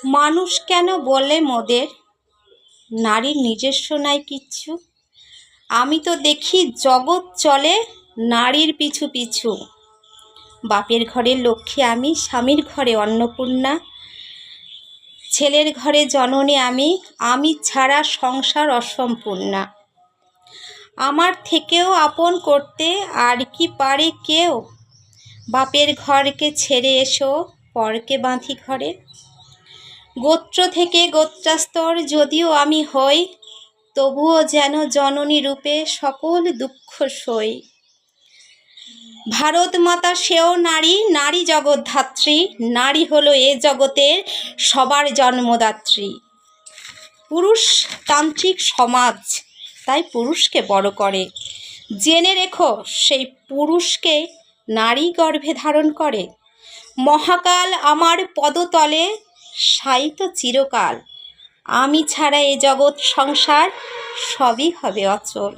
মানুষ কেন বলে মোদের নারীর নিজস্ব নাই কিচ্ছু? আমি তো দেখি জগৎ চলে নারীর পিছু পিছু। বাপের ঘরের লক্ষ্মী আমি, স্বামীর ঘরে অন্নপূর্ণা, ছেলের ঘরে জননী আমি, আমি ছাড়া সংসার অসম্পূর্ণা। আমার থেকেও আপন করতে আর কি পারে কেউ? বাপের ঘরকে ছেড়ে এসো পরকে বাঁধি ঘরে। গোত্র থেকে গোত্রাস্তর যদিও আমি হই, তবুও যেন জননী রূপে সকল দুঃখ সই। ভারত মাতা সেও নারী, নারী জগৎধাত্রী, নারী হলো এ জগতের সবার জন্মদাত্রী। পুরুষতান্ত্রিক সমাজ তাই পুরুষকে বড় করে, জেনে রেখো সেই পুরুষকে নারী গর্ভে ধারণ করে। মহাকাল আমার পদতলে শায়িত চিরকাল, আমি ছাড়া এ জগৎ সংসার সবই হবে অচল।